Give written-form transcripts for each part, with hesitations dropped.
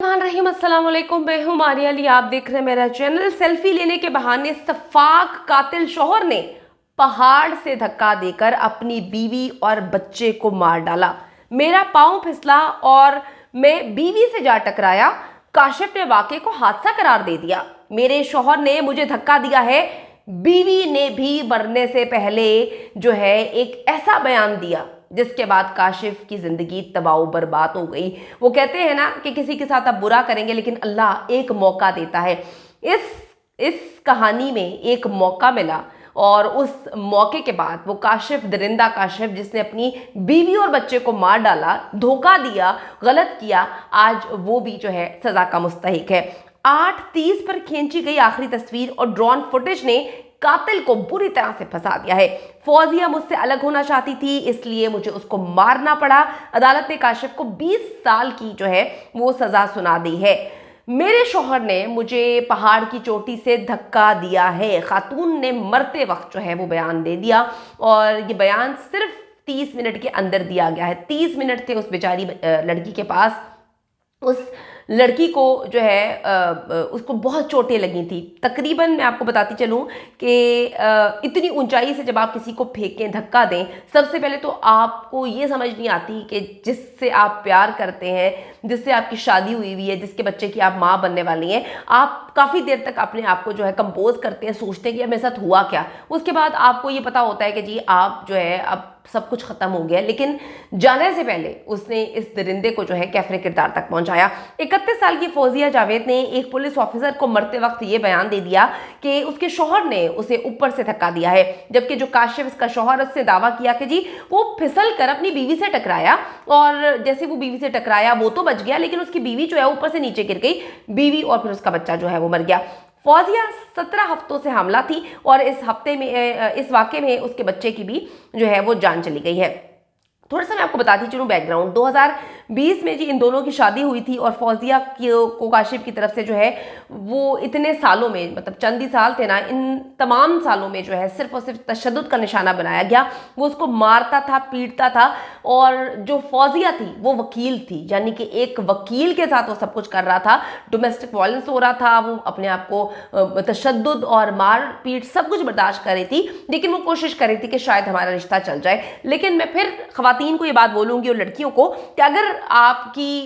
रहीम अस्सलाम वालेकुम। मैं हूं मारिया अली, आप देख रहे हैं मेरा चैनल। सेल्फी लेने के बहाने सफाक कातिल शौहर ने पहाड़ से धक्का देकर अपनी बीवी और बच्चे को मार डाला। मेरा पांव फिसला और मैं बीवी से जा टकराया। काशिफ ने वाकये को हादसा करार दे दिया। मेरे शौहर ने मुझे धक्का दिया है। बीवी ने भी मरने से पहले जो है एक ऐसा बयान दिया जिसके बाद काशिफ की जिंदगी तबाह बर्बाद हो गई। वो कहते हैं ना कि किसी के साथ आप बुरा करेंगे लेकिन अल्लाह एक मौका देता है। इस कहानी में एक मौका मिला और उस मौके के बाद वो काशिफ, दरिंदा काशिफ, जिसने अपनी बीवी और बच्चे को मार डाला, धोखा दिया, गलत किया, आज वो भी जो है सजा का मुस्तहिक है। 8:30 पर खींची गई आखिरी तस्वीर और ड्रोन फुटेज ने कातिल को बुरी तरह से फंसा दिया है। फौजिया मुझसे अलग होना चाहती थी, इसलिए मुझे उसको मारना पड़ा। अदालत ने काशिफ को 20 साल की जो है वो सजा सुना दी है। मेरे शौहर ने मुझे पहाड़ की चोटी से धक्का दिया है। खातून ने मरते वक्त जो है वो बयान दे दिया और ये बयान सिर्फ 30 मिनट के अंदर दिया गया है। 30 मिनट थे उस बेचारी लड़की के पास। उस लड़की को जो है उसको बहुत चोटें लगी थी। तकरीबन मैं आपको बताती चलूँ कि इतनी ऊंचाई से जब आप किसी को फेंकें, धक्का दें, सबसे पहले तो आपको ये समझ नहीं आती कि जिससे आप प्यार करते हैं, जिससे आपकी शादी हुई हुई है, जिसके बच्चे की आप माँ बनने वाली हैं, आप काफ़ी देर तक अपने आप को जो है कंपोज करते हैं, सोचते हैं कि अब मेरे साथ हुआ क्या। उसके बाद आपको ये पता होता है कि जी आप जो है अब सब कुछ खत्म हो गया। लेकिन जाने से पहले उसने इस दरिंदे को जो है कैफरे किरदार तक पहुंचाया। 31 साल की फौजिया जावेद ने एक पुलिस ऑफिसर को मरते वक्त ये बयान दे दिया कि उसके शौहर ने उसे ऊपर से धक्का दिया है, जबकि जो काशिफ, इसका शौहर, उससे दावा किया कि जी वो फिसल कर अपनी बीवी से टकराया और जैसे वो बीवी से टकराया वो तो बच गया लेकिन उसकी बीवी जो है ऊपर से नीचे गिर गई। बीवी और फिर उसका बच्चा जो है वो मर गया। फौजिया 17 हफ्तों से हमला थी और इस वाक़े में उसके बच्चे की भी जो है वो जान चली गई है। थोड़ा सा मैं आपको बताती चलूँ बैकग्राउंड। 2020 में जी इन दोनों की शादी हुई थी और फौजिया को काशिफ की तरफ से जो है वो इतने सालों में, मतलब चंद ही साल थे ना, इन तमाम सालों में जो है सिर्फ और सिर्फ तशद्दुद का निशाना बनाया गया। वो उसको मारता था, पीटता था और जो फौजिया थी वो वकील थी, यानी कि एक वकील के साथ वो सब कुछ कर रहा था। डोमेस्टिक वायलेंस हो रहा था, वो अपने आप को तशद्दुद और मार पीट सब कुछ बर्दाश्त कर रही थी, लेकिन वो कोशिश कर रही थी कि शायद हमारा रिश्ता चल जाए। लेकिन मैं फिर खवातीन को ये बात बोलूंगी और लड़कियों को कि अगर आपकी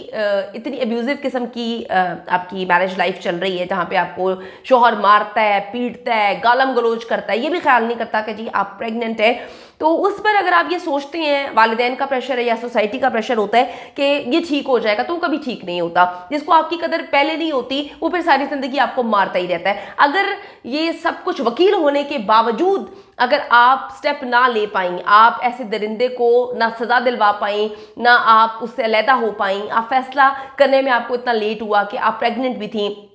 इतनी अब्यूजिव किस्म की आपकी मैरिज लाइफ चल रही है जहाँ पे आपको शौहर मारता है, पीटता है, गालम गलोच करता है, ये भी ख्याल नहीं करता कि जी आप प्रेग्नेंट है, तो उस पर अगर आप ये सोचते हैं वालिदैन का प्रेशर है या सोसाइटी का प्रेशर होता है कि ये ठीक हो जाएगा, तो वो कभी ठीक नहीं होता। जिसको आपकी कदर पहले नहीं होती वो फिर सारी जिंदगी आपको मारता ही रहता है। अगर ये सब कुछ वकील होने के बावजूद अगर आप स्टेप ना ले पाई, आप ऐसे दरिंदे को ना सजा दिलवा पाई, ना आप उससे अलहदा हो पाई, आप फैसला करने में आपको इतना लेट हुआ कि आप प्रेग्नेंट भी थी,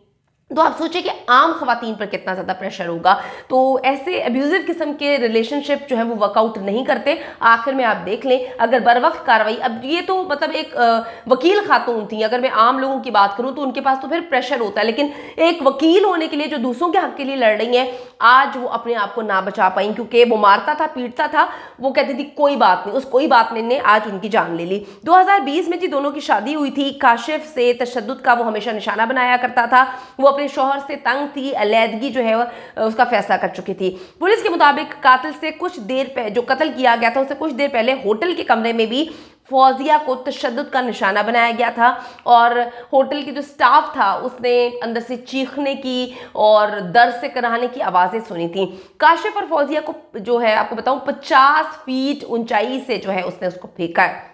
तो आप सोचिए कि आम खवातीन पर कितना ज़्यादा प्रेशर होगा। तो ऐसे अब्यूजिव किस्म के रिलेशनशिप जो है वो वर्कआउट नहीं करते। आखिर में आप देख लें, अगर बर वक्त कार्रवाई, अब ये तो मतलब एक वकील खातून थी, अगर मैं आम लोगों की बात करूं तो उनके पास तो फिर प्रेशर होता है, लेकिन एक वकील होने के लिए जो दूसरों के हक के लिए लड़ रही हैं, आज वो अपने आप को ना बचा पाई क्योंकि वो मारता था, पीटता था, वो कहती थी कोई बात नहीं, उस कोई बात नहीं ने आज उनकी जान ले ली। 2020 में जी दोनों की शादी हुई थी। काशिफ से तशद्दुद का वो हमेशा निशाना बनाया करता था। वो अपने शौहर से तंग थी, अलैदगी जो है उसका फैसला कर चुकी थी। पुलिस के मुताबिक कातिल से कुछ देर पहले, जो कत्ल किया गया था, उससे कुछ देर पहले होटल के कमरे में भी फौजिया को तशद्दुद का निशाना बनाया गया था और होटल की जो स्टाफ था उसने अंदर से चीखने की और दर्द से कराहने की आवाज़ें सुनी थी। काशिफ और फौजिया को जो है आपको बताऊं 50 फीट ऊंचाई से जो है उसने उसको फेंका है,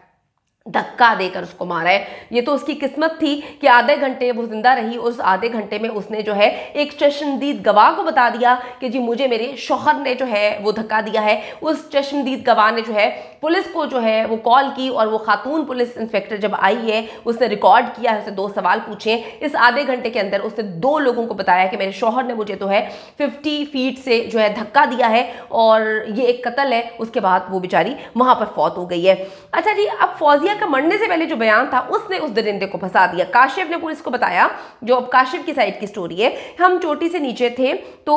धक्का देकर उसको मारा है। ये तो उसकी किस्मत थी कि आधे घंटे वो जिंदा रही। उस आधे घंटे में उसने जो है एक चश्मदीद गवाह को बता दिया कि जी मुझे मेरे शौहर ने जो है वो धक्का दिया है। उस चश्मदीद गवाह ने जो है पुलिस को जो है वो कॉल की और वो खातून पुलिस इंस्पेक्टर जब आई है उसने रिकॉर्ड किया है, उससे 2 सवाल पूछे। इस आधे घंटे के अंदर उसने 2 लोगों को बताया कि मेरे शौहर ने मुझे तो है 50 फीट से जो है धक्का दिया है और ये एक कत्ल है। उसके बाद वो बेचारी वहां पर फौत हो गई है। अच्छा जी, अब फौजिया फौजिया का मरने से पहले जो बयान था उसने उस दरिंदे को फंसा दिया। काशिफ ने पुलिस को बताया, जो अब काशिफ की साइड की स्टोरी है, हम चोटी से नीचे थे तो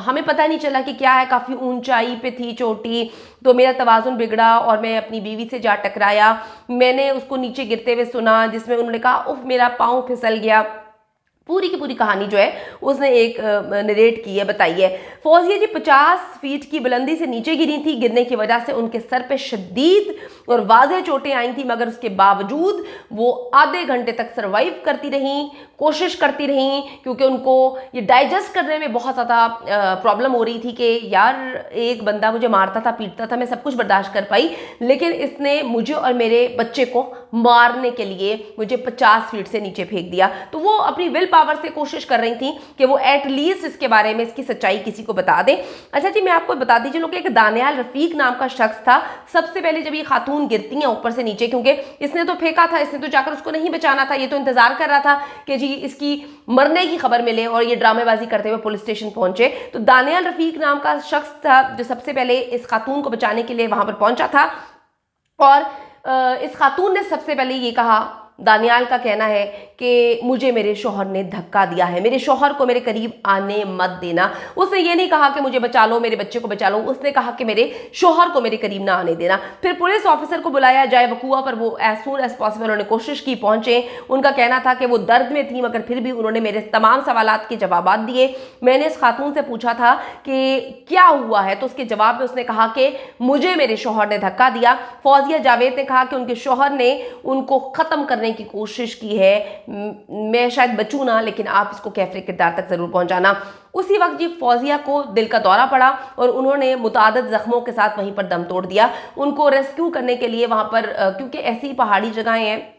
हमें पता नहीं चला कि क्या है, काफ़ी ऊंचाई पे थी चोटी, तो मेरा तवाज़ुन बिगड़ा और मैं अपनी बीवी से जा टकराया। मैंने उसको नीचे गिरते हुए सुना जिसमें उन्होंने कहा उफ मेरा पाँव फिसल गया। पूरी की पूरी कहानी जो है उसने एक नरेट की है, बताई है। फौजिया जी 50 फीट की बुलंदी से नीचे गिरी थी। गिरने की वजह से उनके सर पे शदीद और वाज़ेह चोटें आई थी, मगर उसके बावजूद वो आधे घंटे तक सर्वाइव करती रहीं, कोशिश करती रहीं, क्योंकि उनको ये डाइजेस्ट करने में बहुत ज़्यादा प्रॉब्लम हो रही थी कि यार एक बंदा मुझे मारता था, पीटता था, मैं सब कुछ बर्दाश्त कर पाई, लेकिन इसने मुझे और मेरे बच्चे को मारने के लिए मुझे 50 फीट से नीचे फेंक दिया। तो वो अपनी विल पावर से कोशिश कर रही थी कि वो एटलीस्ट इसके बारे में, इसकी सच्चाई किसी को बता दें। अच्छा जी, मैं आपको बता दी चलूं कि एक दानियाल रफीक नाम का शख्स था। सबसे पहले जब ये खातून गिरती हैं ऊपर से नीचे, क्योंकि इसने तो फेंका था, इसने तो जाकर उसको नहीं बचाना था, ये तो इंतजार कर रहा था कि जी इसकी मरने की खबर मिले, और ये ड्रामेबाजी करते हुए पुलिस स्टेशन पहुंचे। तो दानियाल रफीक नाम का शख्स था जो सबसे पहले इस खातून को बचाने के लिए वहां पर पहुंचा था, और इस खातून ने सबसे पहले ये कहा, दानियाल का कहना है कि मुझे मेरे शौहर ने धक्का दिया है, मेरे शौहर को मेरे करीब आने मत देना। उसने ये नहीं कहा कि मुझे बचा लो, मेरे बच्चे को बचा लो, उसने कहा कि मेरे शौहर को मेरे करीब ना आने देना। फिर पुलिस ऑफिसर को बुलाया जाए वकूआ पर, वो एज सून एज पॉसिबल उन्होंने कोशिश की, पहुंचे। उनका कहना था कि वो दर्द में थी, मगर फिर भी उन्होंने मेरे तमाम सवालात के जवाब दिए। मैंने इस खातून से पूछा था कि क्या हुआ है, तो उसके जवाब में उसने कहा कि मुझे मेरे शौहर ने धक्का दिया। फौजिया जावेद ने कहा कि उनके शौहर ने उनको ख़त्म करने की कोशिश की है, मैं शायद बचूं ना, लेकिन आप इसको कैफरे किरदार तक जरूर पहुंचाना। उसी वक्त जी फौजिया को दिल का दौरा पड़ा और उन्होंने मुतादद जख्मों के साथ वहीं पर दम तोड़ दिया। उनको रेस्क्यू करने के लिए वहां पर, क्योंकि ऐसी पहाड़ी जगहें हैं,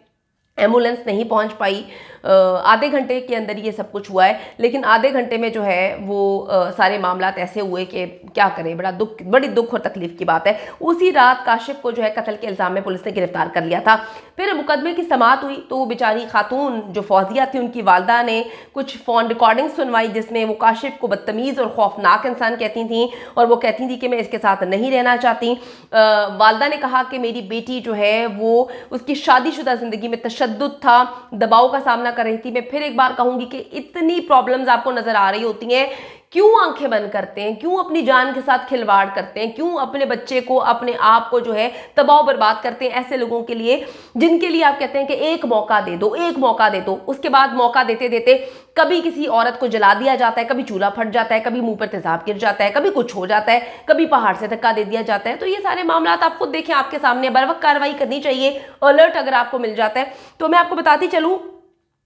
एम्बुलेंस नहीं पहुंच पाई। आधे घंटे के अंदर ये सब कुछ हुआ है, लेकिन आधे घंटे में जो है वो सारे मामलात ऐसे हुए कि क्या करें, बड़ी दुख और तकलीफ की बात है। उसी रात काशिफ को जो है कत्ल के इल्ज़ाम में पुलिस ने गिरफ्तार कर लिया था। फिर मुकदमे की समाअत हुई तो बेचारी खातून जो फौजिया थी, उनकी वालदा ने कुछ फ़ोन रिकॉर्डिंग सुनवाई जिसमें वो काशिफ को बदतमीज़ और खौफनाक इंसान कहती थी, और वो कहती थी कि मैं इसके साथ नहीं रहना चाहती। वालदा ने कहा कि मेरी बेटी जो है वो, उसकी शादीशुदा ज़िंदगी में तशद्दुद था, दबाव का सामना कर रही थी। मैं फिर एक बार कहूंगी कि इतनी प्रॉब्लम्स आपको नजर आ रही होती हैं, क्यों आंखें बंद करते हैं, क्यों अपनी जान के साथ खिलवाड़ करते हैं, क्यों अपने बच्चे को, अपने आप को जो है तबाह बर्बाद करते हैं ऐसे लोगों के लिए, जिनके लिए आप कहते हैं कि एक मौका दे दो, एक मौका दे दो। उसके बाद मौका देते देते कभी किसी औरत को जला दिया जाता है, कभी चूल्हा फट जाता है, कभी मुंह पर तेजाब गिर जाता है, कभी कुछ हो जाता है, कभी पहाड़ से धक्का दे दिया जाता है। तो ये सारे मामला आप खुद देखें, आपके सामने बर वक्त कार्रवाई करनी चाहिए। अलर्ट अगर आपको मिल जाता है तो मैं आपको बताती चलूँ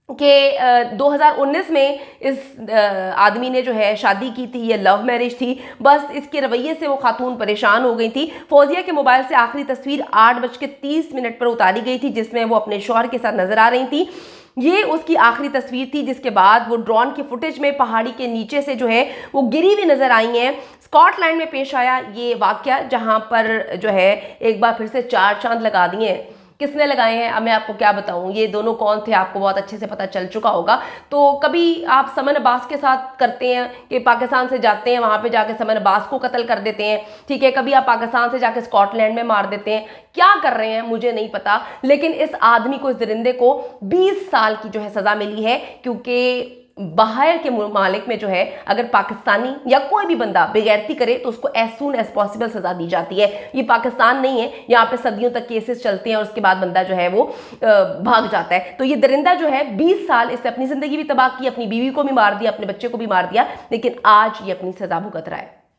कि 2019 में इस आदमी ने जो है शादी की थी, ये लव मैरिज थी। बस इसके रवैये से वो खातून परेशान हो गई थी। फौजिया के मोबाइल से आखिरी तस्वीर 8:30 पर उतारी गई थी, जिसमें वो अपने शौहर के साथ नजर आ रही थी। ये उसकी आखिरी तस्वीर थी, जिसके बाद वो ड्रोन की फुटेज में पहाड़ी के नीचे से जो है वो गिरी हुई नजर आई हैं। स्कॉटलैंड में पेश आया ये वाकया, जहां पर जो है एक बार फिर से 4 चांद लगा दिए हैं। किसने लगाए हैं, अब मैं आपको क्या बताऊं, ये दोनों कौन थे आपको बहुत अच्छे से पता चल चुका होगा। तो कभी आप समन अब्बास के साथ करते हैं कि पाकिस्तान से जाते हैं, वहां पे जाके समन अब्बास को कत्ल कर देते हैं, ठीक है। कभी आप पाकिस्तान से जाके स्कॉटलैंड में मार देते हैं, क्या कर रहे हैं मुझे नहीं पता, लेकिन इस आदमी को, इस दरिंदे को 20 साल की जो है सजा मिली है, क्योंकि बाहर के मालिक में जो है अगर पाकिस्तानी या कोई भी बंदा बेगैरती करे तो उसको एज सून एज पॉसिबल सजा दी जाती है। ये पाकिस्तान नहीं है, यहाँ पे सदियों तक केसेस चलते हैं और उसके बाद बंदा जो है वो भाग जाता है। तो ये दरिंदा जो है 20 साल, इससे अपनी जिंदगी भी तबाह की, अपनी बीवी को भी मार दिया, अपने बच्चे को भी मार दिया, लेकिन आज ये अपनी सजा भुगत रहा है।